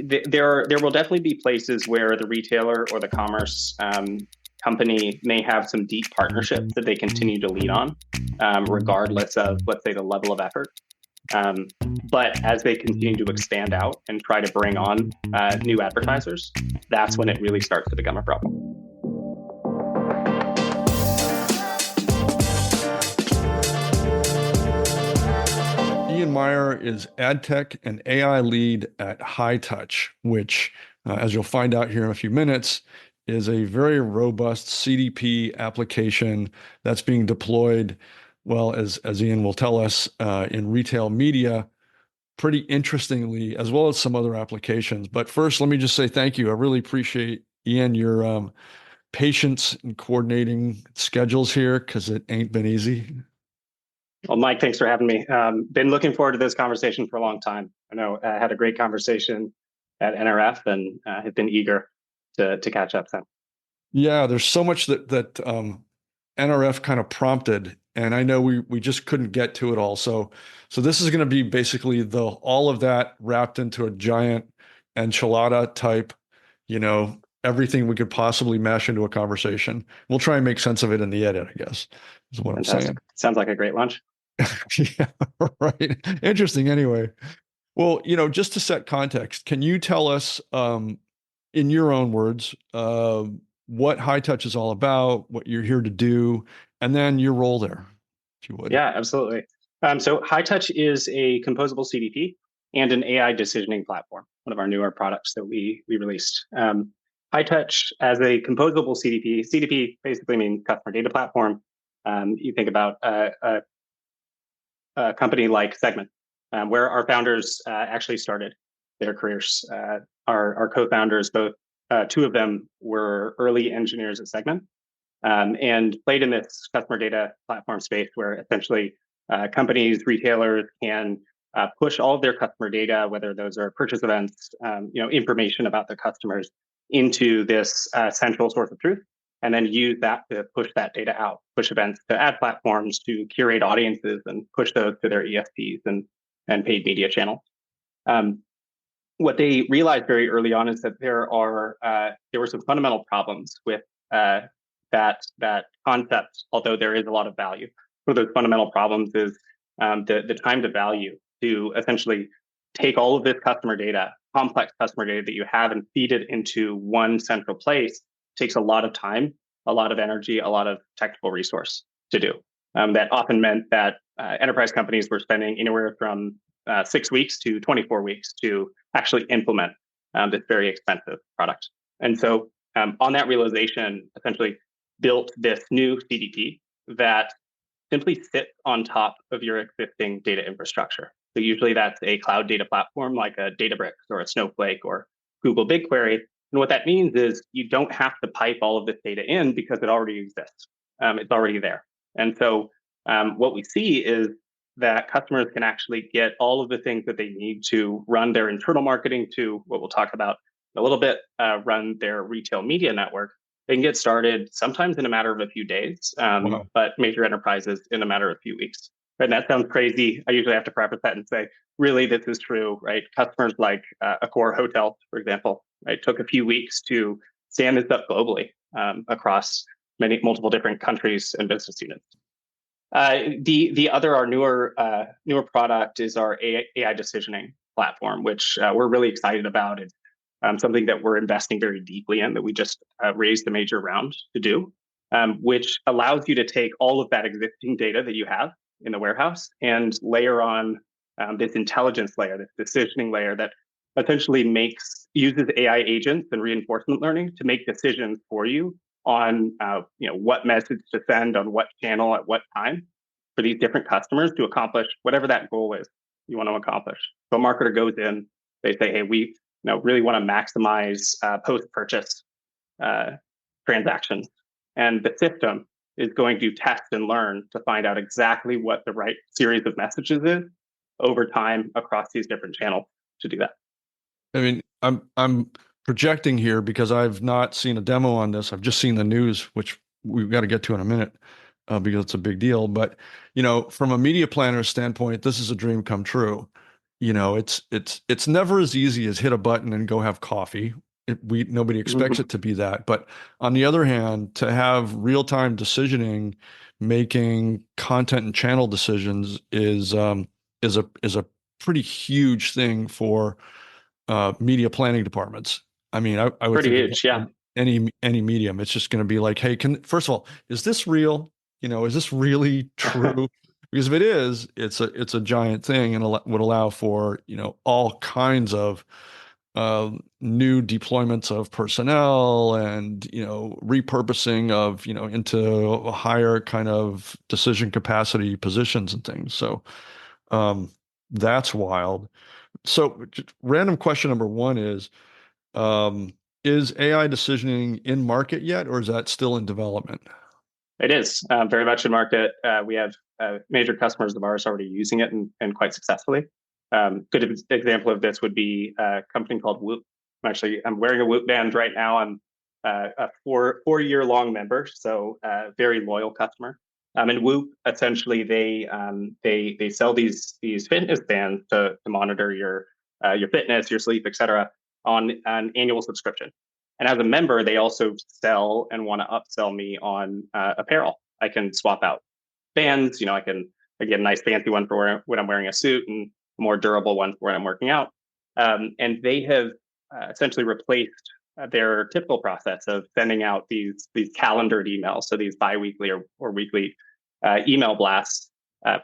there will definitely be places where the retailer or the commerce company may have some deep partnerships that they continue to lead on, regardless of, let's say, the level of effort. But as they continue to expand out and try to bring on new advertisers, that's when it really starts to become a problem. Ian Maier is ad tech and AI lead at Hightouch, which, as you'll find out here in a few minutes, is a very robust CDP application that's being deployed, well, as Ian will tell us, in retail media, pretty interestingly, as well as some other applications. But first, let me just say thank you. I really appreciate, Ian, your patience in coordinating schedules here, because it ain't been easy. Well, Mike, thanks for having me. Been looking forward to this conversation for a long time. I know I had a great conversation at NRF and have been eager to catch up then. Yeah, there's so much that NRF kind of prompted, and I know we just couldn't get to it all. So this is going to be basically all of that wrapped into a giant enchilada type, everything we could possibly mash into a conversation. We'll try and make sense of it in the edit, I guess, is what Fantastic. I'm saying. Sounds like a great lunch. Yeah, right. Interesting. Anyway, well, just to set context, can you tell us, in your own words, what Hightouch is all about, what you're here to do, and then your role there, if you would? Yeah, absolutely. So Hightouch is a composable CDP and an AI decisioning platform, one of our newer products that we released. Hightouch as a composable CDP. CDP basically means customer data platform. You think about a company like Segment, where our founders actually started their careers. Our co-founders, both two of them were early engineers at Segment, and played in this customer data platform space where essentially companies, retailers can push all of their customer data, whether those are purchase events, information about their customers, into this central source of truth, and then use that to push that data out, push events to ad platforms, to curate audiences and push those to their ESPs and paid media channels. What they realized very early on is that there were some fundamental problems with that concept, although there is a lot of value. One of those fundamental problems is the time to value to essentially take all of this customer data, complex customer data that you have, and feed it into one central place. Takes a lot of time, a lot of energy, a lot of technical resource to do. That often meant that enterprise companies were spending anywhere from 6 weeks to 24 weeks to actually implement this very expensive product. And so on that realization, essentially built this new CDP that simply sits on top of your existing data infrastructure. So usually that's a cloud data platform like a Databricks or a Snowflake or Google BigQuery. And what that means is you don't have to pipe all of this data in because it already exists. It's already there. And so what we see is that customers can actually get all of the things that they need to run their internal marketing, to what we'll talk about in a little bit, run their retail media network. They can get started sometimes in a matter of a few days, but major enterprises in a matter of a few weeks. Right? And that sounds crazy. I usually have to preface that and say, really, this is true, right? Customers like Accor Hotels, for example, right, took a few weeks to stand this up globally across multiple different countries and business units. Our newer product is our AI decisioning platform, which we're really excited about. It's something that we're investing very deeply in, that we just raised a major round to do, which allows you to take all of that existing data that you have in the warehouse and layer on this intelligence layer, this decisioning layer that essentially uses AI agents and reinforcement learning to make decisions for you on what message to send on what channel at what time for these different customers to accomplish whatever that goal is you want to accomplish. So a marketer goes in, they say, hey, we really want to maximize post-purchase transactions. And the system is going to test and learn to find out exactly what the right series of messages is over time across these different channels to do that. I mean, I'm projecting here because I've not seen a demo on this. I've just seen the news, which we've got to get to in a minute because it's a big deal. But, from a media planner standpoint, this is a dream come true. it's never as easy as hit a button and go have coffee. Nobody expects Mhm. it to be that. But on the other hand, to have real-time decisioning, making content and channel decisions is a pretty huge thing for media planning departments. I mean, I would Pretty think of huge, yeah. any medium. It's just going to be like, hey, first of all, is this real? Is this really true? Because if it is, it's a giant thing and would allow for all kinds of new deployments of personnel and repurposing of into higher kind of decision capacity positions and things. So um, that's wild. So, just random question number one is AI decisioning in market yet, or is that still in development? It is very much in market. We have major customers of ours already using it and quite successfully. Good example of this would be a company called Whoop. I'm wearing a Whoop band right now. I'm a four-year long member, so very loyal customer. And Whoop essentially they sell these fitness bands to monitor your fitness, your sleep, etc. on an annual subscription. And as a member, they also sell and want to upsell me on apparel. I can swap out bands. I get a nice fancy one for when I'm wearing a suit and a more durable one for when I'm working out. And they have essentially replaced their typical process of sending out these calendared emails, so these biweekly or weekly email blasts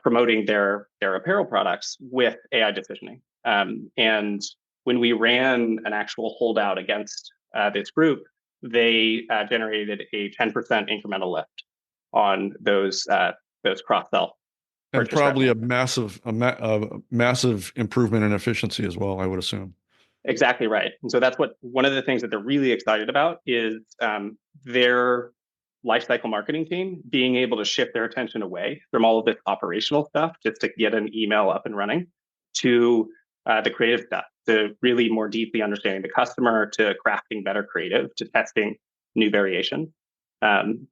promoting their apparel products with AI decisioning. And when we ran an actual holdout against this group, they generated a 10% incremental lift on those cross sell And purchase probably revenue. a massive improvement in efficiency as well, I would assume. Exactly right. And so that's what one of the things that they're really excited about is their lifecycle marketing team being able to shift their attention away from all of this operational stuff just to get an email up and running to the creative stuff, to really more deeply understanding the customer, to crafting better creative, to testing new variation. And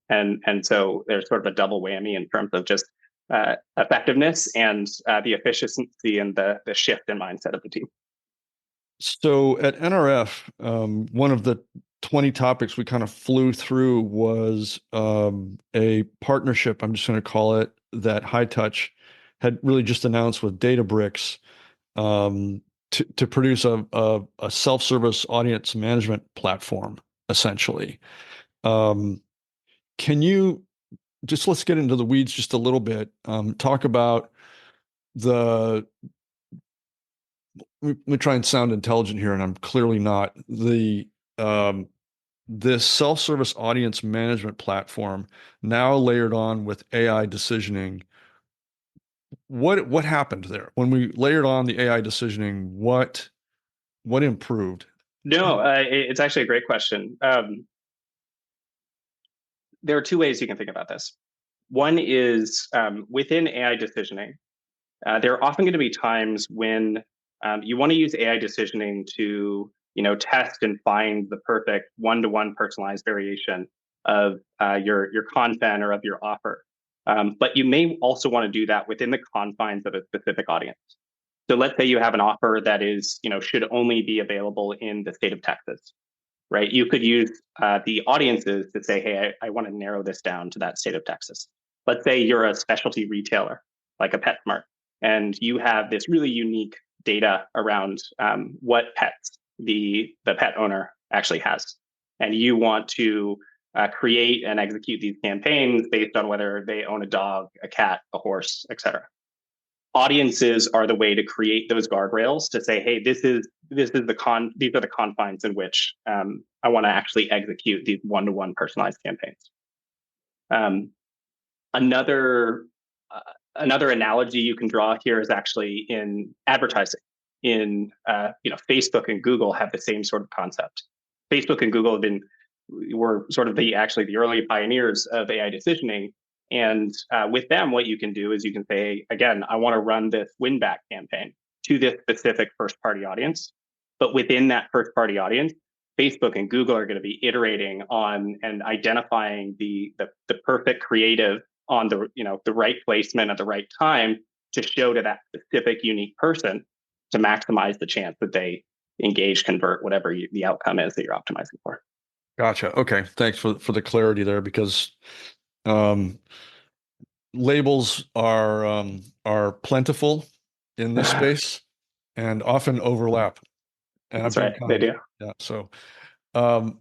so there's sort of a double whammy in terms of just effectiveness and the efficiency and the shift in mindset of the team. So at NRF, one of the 20 topics we kind of flew through was a partnership, I'm just going to call it, that Hightouch had really just announced with Databricks to produce a self-service audience management platform, essentially. Um, can you let's get into the weeds just a little bit, talk about the let me try and sound intelligent here, and I'm clearly not. Um, this self-service audience management platform now layered on with AI decisioning. What happened there when we layered on the AI decisioning? What improved? No, it's actually a great question. There are two ways you can think about this. One is within AI decisioning, there are often going to be times when you want to use AI decisioning to test and find the perfect one-to-one personalized variation of your content or of your offer. But you may also want to do that within the confines of a specific audience. So let's say you have an offer that is should only be available in the state of Texas, right? You could use the audiences to say, hey, I want to narrow this down to that state of Texas. Let's say you're a specialty retailer, like a PetSmart, and you have this really unique data around what pets the pet owner actually has. And you want to create and execute these campaigns based on whether they own a dog, a cat, a horse, etc. Audiences are the way to create those guardrails to say, hey, these are the confines in which I want to actually execute these one-to-one personalized campaigns. Um, another another analogy you can draw here is actually in advertising. In Facebook and Google have the same sort of concept. Facebook and Google were sort of the early pioneers of AI decisioning. And with them, what you can do is you can say, again, I want to run this win back campaign to this specific first party audience. But within that first party audience, Facebook and Google are going to be iterating on and identifying the perfect creative on the right placement at the right time to show to that specific unique person to maximize the chance that they engage, convert, whatever the outcome is that you're optimizing for. Gotcha. Okay. Thanks for the clarity there, because labels are plentiful in this space and often overlap. And That's right. They do. Yeah. So um,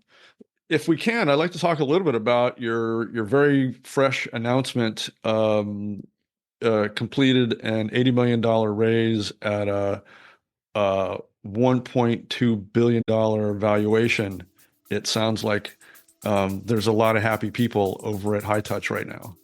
if we can, I'd like to talk a little bit about your very fresh announcement. Completed an $80 million raise at a $1.2 billion valuation. It sounds like there's a lot of happy people over at Hightouch right now.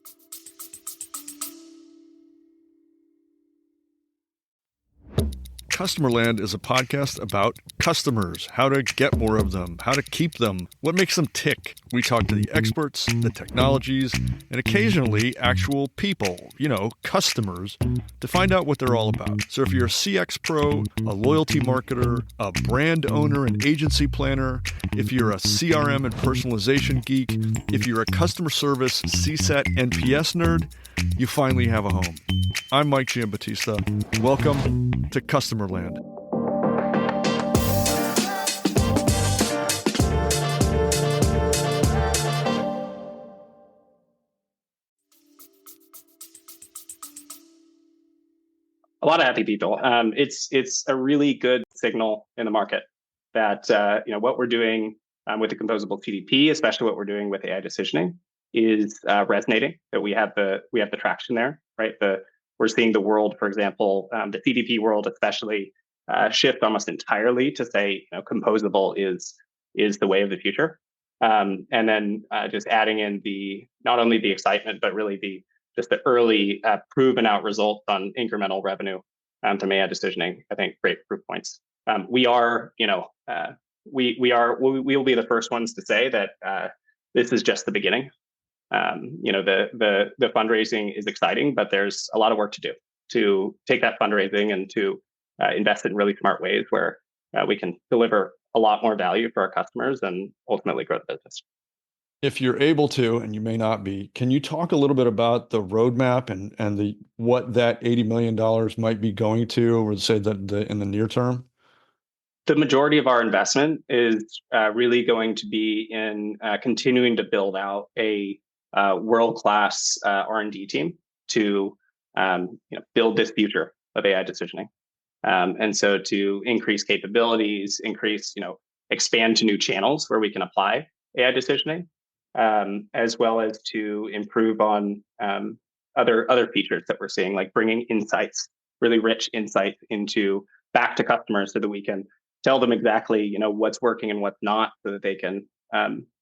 Customerland is a podcast about customers, how to get more of them, how to keep them, what makes them tick. We talk to the experts, the technologies, and occasionally actual people, customers, to find out what they're all about. So if you're a CX pro, a loyalty marketer, a brand owner and agency planner, if you're a CRM and personalization geek, if you're a customer service CSAT NPS nerd, you finally have a home. I'm Mike Giambattista. Welcome to Customerland. A lot of happy people. It's a really good signal in the market that what we're doing with the composable CDP, especially what we're doing with AI decisioning, is resonating. That we have the traction there, right? We're seeing the world, for example, the CDP world especially, shift almost entirely to say, composable is the way of the future. And then just adding in not only the excitement, but really just the early proven out results on incremental revenue from AI decisioning. I think great proof points. We will be the first ones to say that this is just the beginning. The fundraising is exciting, but there's a lot of work to do to take that fundraising and to invest in really smart ways where we can deliver a lot more value for our customers and ultimately grow the business. If you're able to, and you may not be, can you talk a little bit about the roadmap and what that $80 million might be going to, or say that in the near term? The majority of our investment is really going to be in continuing to build out a world-class R&D team to build this future of AI decisioning. And so to increase capabilities, expand to new channels where we can apply AI decisioning, as well as to improve on other features that we're seeing, like bringing insights, really rich insights back to customers so that we can tell them exactly what's working and what's not, so that they can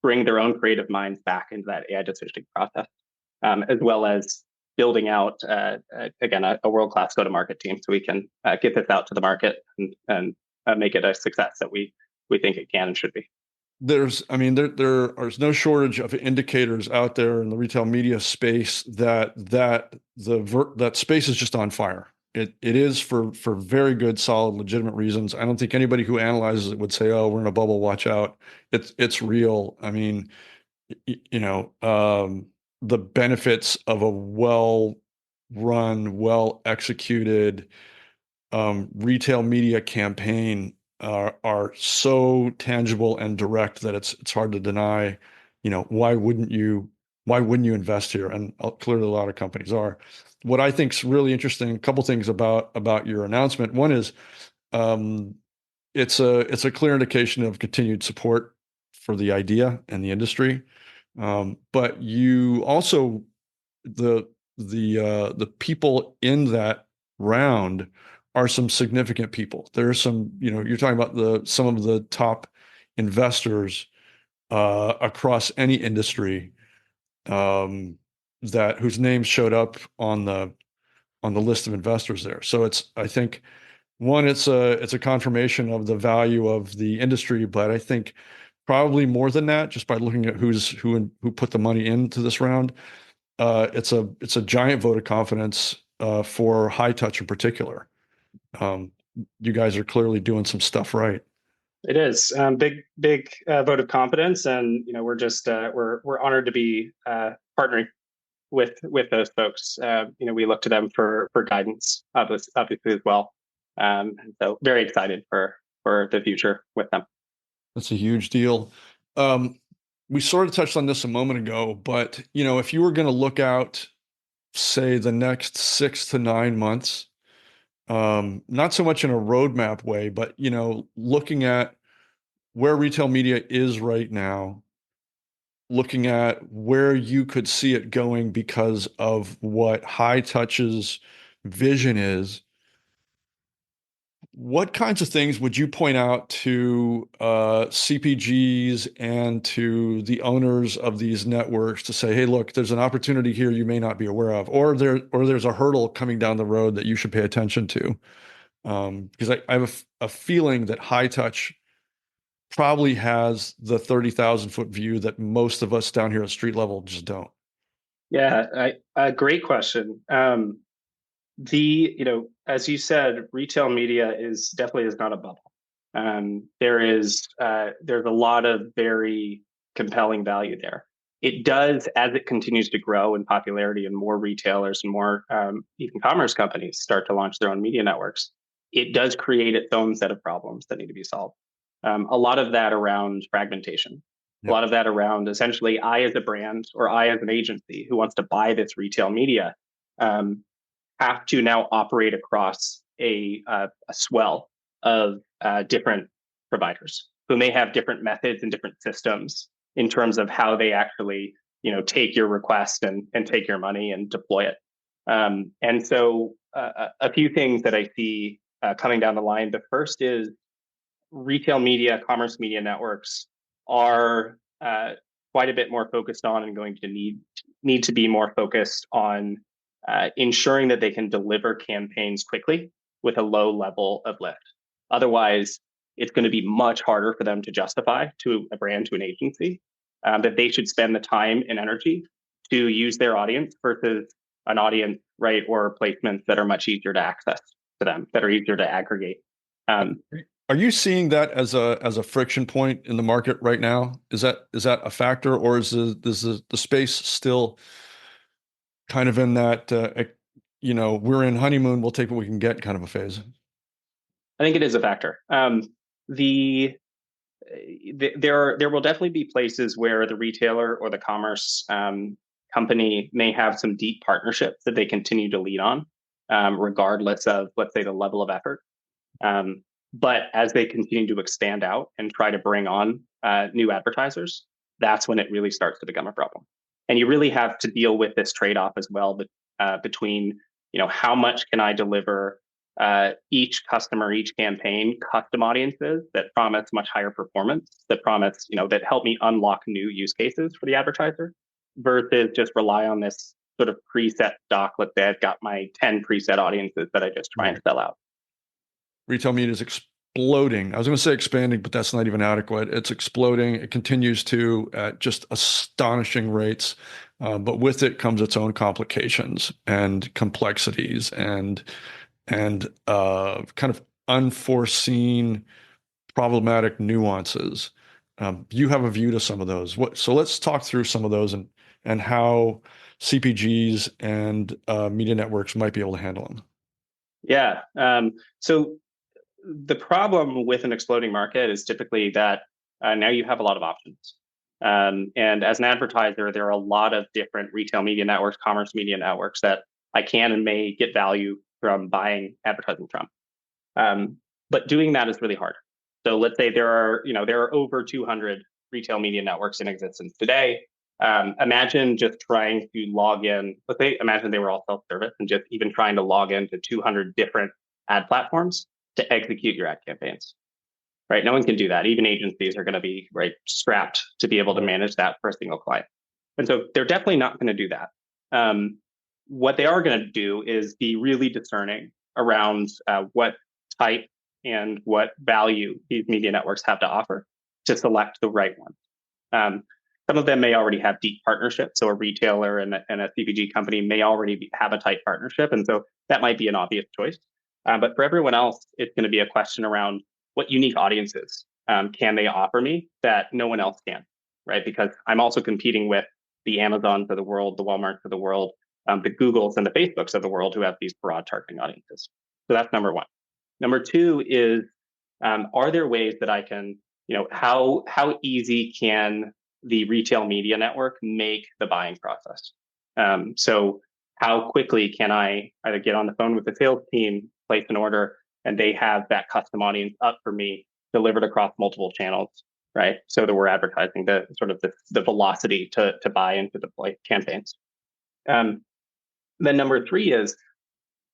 bring their own creative minds back into that AI decisioning process, as well as building out, again, a world-class go-to-market team so we can get this out to the market and make it a success that we think it can and should be. There's no shortage of indicators out there in the retail media space that space is just on fire. It is for very good, solid, legitimate reasons. I don't think anybody who analyzes it would say, "Oh, we're in a bubble, watch out." It's real. I mean, the benefits of a well-run, well-executed retail media campaign are so tangible and direct that it's hard to deny. Why wouldn't you invest here? And clearly a lot of companies are. What I think is really interesting, a couple things about your announcement. One is it's a clear indication of continued support for the idea and the industry. But you also, the people in that round are some significant people. There's some, you're talking about some of the top investors across any industry whose names showed up on the list of investors there. So I think one, it's a confirmation of the value of the industry, but I think probably more than that, just by looking at who put the money into this round, it's a giant vote of confidence for Hightouch in particular. You guys are clearly doing some stuff right. It is big vote of confidence, and we're just we're honored to be partnering with those folks. We look to them for guidance, obviously as well. And so very excited for the future with them. That's a huge deal. We sort of touched on this a moment ago, but if you were going to look out, say, the next 6 to 9 months, not so much in a roadmap way, but looking at where retail media is right now, looking at where you could see it going because of what Hightouch's vision is, what kinds of things would you point out to CPGs and to the owners of these networks to say, hey, look, there's an opportunity here you may not be aware of, or there's a hurdle coming down the road that you should pay attention to? Because I have a feeling that Hightouch probably has the 30,000-foot view that most of us down here at street level just don't. Yeah, great question. As you said, retail media definitely is not a bubble. There's a lot of very compelling value there. It does, as it continues to grow in popularity and more retailers and more even commerce companies start to launch their own media networks, it does create its own set of problems that need to be solved. A lot of that around fragmentation, a lot of that around essentially I as a brand or I as an agency who wants to buy this retail media have to now operate across a swell of different providers who may have different methods and different systems in terms of how they actually take your request and take your money and deploy it. And so a few things that I see coming down the line. The first is retail media, commerce media networks are quite a bit more focused on and going to need to be more focused on ensuring that they can deliver campaigns quickly with a low level of lift. Otherwise, it's going to be much harder for them to justify to a brand, to an agency, that they should spend the time and energy to use their audience versus an audience, right, or placements that are much easier to access to them, that are easier to aggregate. Are you seeing that as a friction point in the market right now? Is that a factor, or is the space still kind of in that we're in honeymoon, we'll take what we can get kind of a phase? I think it is a factor. There will definitely be places where the retailer or the commerce company may have some deep partnerships that they continue to lead on, regardless of, let's say, the level of effort. But as they continue to expand out and try to bring on new advertisers, that's when it really starts to become a problem. And you really have to deal with this trade-off as well between, how much can I deliver each customer, each campaign, custom audiences that promise much higher performance, that promise, that help me unlock new use cases for the advertiser, versus just rely on this sort of preset stock. Let's say I've got my 10 preset audiences that I just try and sell out. Retail media is exploding. I was going to say expanding, but that's not even adequate. It's exploding. It continues to at just astonishing rates. But with it comes its own complications and complexities and kind of unforeseen problematic nuances. You have a view to some of those. So let's talk through some of those and how CPGs and media networks might be able to handle them. Yeah. So the problem with an exploding market is typically that now you have a lot of options. And as an advertiser, there are a lot of different retail media networks, commerce media networks that I can and may get value from buying advertising from. But doing that is really hard. So let's say there are over 200 retail media networks in existence today. Imagine just trying to log in. Imagine they were all self-service and just even trying to log into 200 different ad platforms to execute your ad campaigns. Right? No one can do that. Even agencies are going to be strapped to be able to manage that for a single client. And so they're definitely not going to do that. What they are going to do is be really discerning around what type and what value these media networks have to offer to select the right one. Some of them may already have deep partnerships. So a retailer and a CPG company may already have a tight partnership. And so that might be an obvious choice. But for everyone else, it's going to be a question around what unique audiences can they offer me that no one else can, right? Because I'm also competing with the Amazons of the world, the Walmarts of the world, the Googles and the Facebooks of the world who have these broad targeting audiences. So that's number one. Number two is, are there ways that I can, how easy can the retail media network make the buying process? So how quickly can I either get on the phone with the sales team, place an order, and they have that custom audience up for me, delivered across multiple channels, right? So that we're advertising the sort of the velocity to buy and to deploy campaigns. Then number three is,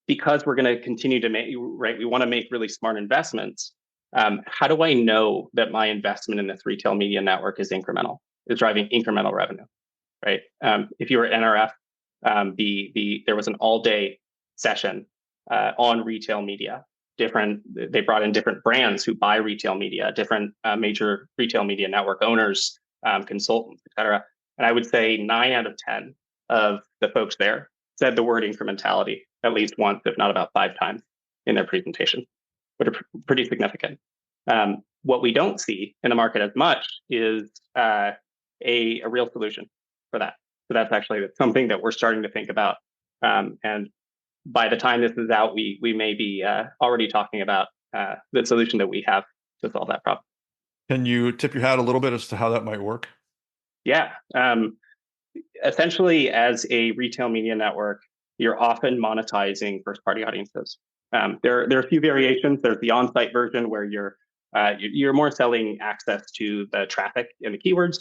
because we're going to continue to make, right, we want to make really smart investments. How do I know that my investment in this retail media network is incremental, is driving incremental revenue, right? If you were at NRF, there was an all-day session on retail media. They brought in different brands who buy retail media, different major retail media network owners, consultants, et cetera. And I would say 9 out of 10 of the folks there said the word incrementality at least once, if not about 5 times in their presentation, but are pretty significant. What we don't see in the market as much is a real solution for that. So that's actually something that we're starting to think about. And by the time this is out, we may be already talking about the solution that we have to solve that problem. Can you tip your hat a little bit as to how that might work? Yeah. Essentially, as a retail media network, you're often monetizing first-party audiences. There are a few variations. There's the on-site version where you're more selling access to the traffic and the keywords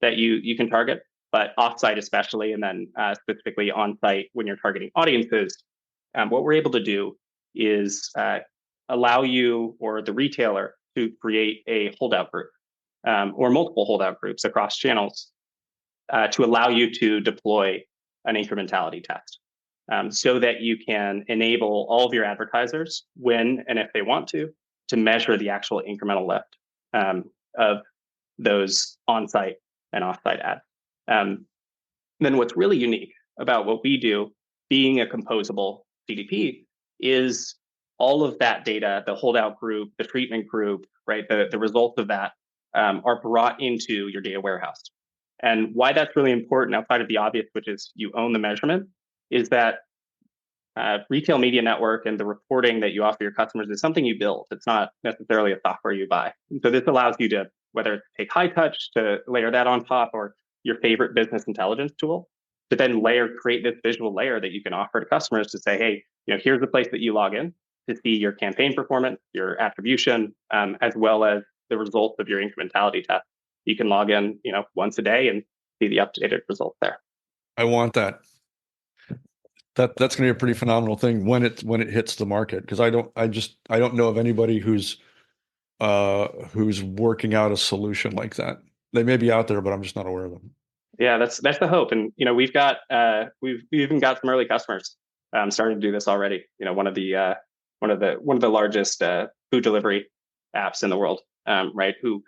that you can target, but off-site especially, and then specifically on-site when you're targeting audiences, what we're able to do is allow you or the retailer to create a holdout group or multiple holdout groups across channels to allow you to deploy an incrementality test. So that you can enable all of your advertisers, when and if they want to measure the actual incremental lift of those on-site and off-site ads. Then what's really unique about what we do, being a composable CDP, is all of that data, the holdout group, the treatment group, right? The results of that are brought into your data warehouse. And why that's really important, outside of the obvious, which is you own the measurement, is that retail media network and the reporting that you offer your customers is something you build. It's not necessarily a software you buy. And so this allows you to, whether it's take Hightouch to layer that on top, or your favorite business intelligence tool, to then create this visual layer that you can offer to customers to say, hey, here's the place that you log in to see your campaign performance, your attribution, as well as the results of your incrementality test. You can log in, once a day and see the updated results there. I want that. That's going to be a pretty phenomenal thing when it hits the market, because I don't know of anybody who's working out a solution like that. They may be out there, but I'm just not aware of them. Yeah, that's the hope, and we've even got some early customers starting to do this already. One of the largest food delivery apps in the world, right? Who,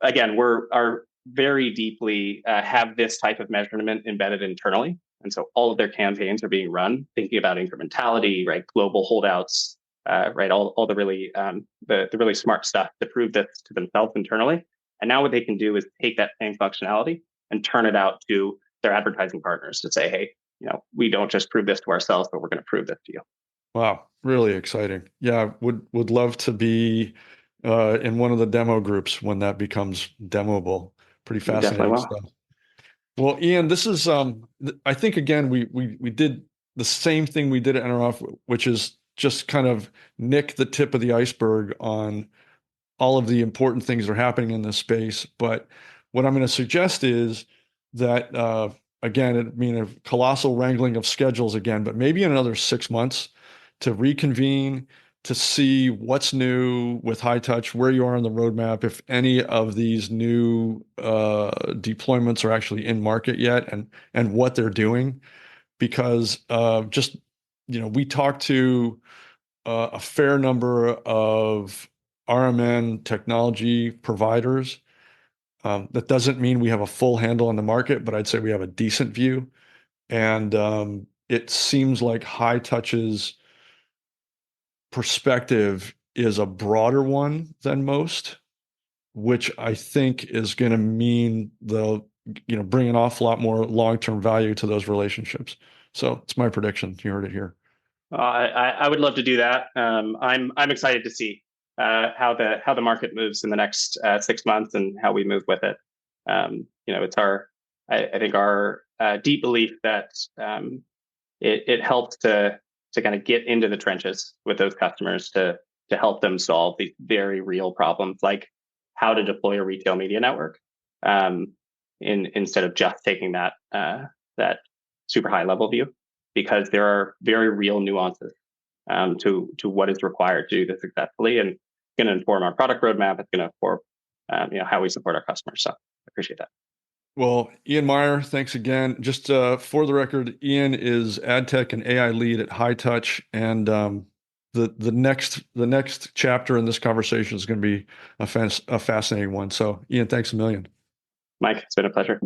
again, are very deeply have this type of measurement embedded internally. And so all of their campaigns are being run thinking about incrementality, right? Global holdouts, right? All the really the really smart stuff to prove this to themselves internally. And now what they can do is take that same functionality and turn it out to their advertising partners to say, hey, we don't just prove this to ourselves, but we're going to prove this to you. Wow, really exciting. Yeah, would love to be in one of the demo groups when that becomes demoable. Pretty fascinating stuff. Well, Ian, this is I think, again, we did the same thing we did at NRF, which is just kind of nick the tip of the iceberg on all of the important things that are happening in this space. But what I'm going to suggest is that, again, a colossal wrangling of schedules again, but maybe in another 6 months to reconvene, to see what's new with Hightouch, where you are on the roadmap, if any of these new deployments are actually in market yet, and what they're doing. Because we talked to a fair number of RMN technology providers. That doesn't mean we have a full handle on the market, but I'd say we have a decent view. And it seems like Hightouch's perspective is a broader one than most, which I think is going to mean they'll bring an awful lot more long-term value to those relationships. So it's my prediction. You heard it here. I would love to do that. I'm excited to see how the market moves in the next 6 months and how we move with it. It's I think our deep belief that it helps to kind of get into the trenches with those customers to help them solve these very real problems, like how to deploy a retail media network, instead of just taking that super high level view, because there are very real nuances to what is required to do this successfully, and going to inform our product roadmap. It's going to inform how we support our customers. So I appreciate that. Well, Ian Maier, thanks again. Just for the record, Ian is ad tech and AI lead at Hightouch, and the next chapter in this conversation is going to be a fascinating one. So, Ian, thanks a million. Mike, it's been a pleasure.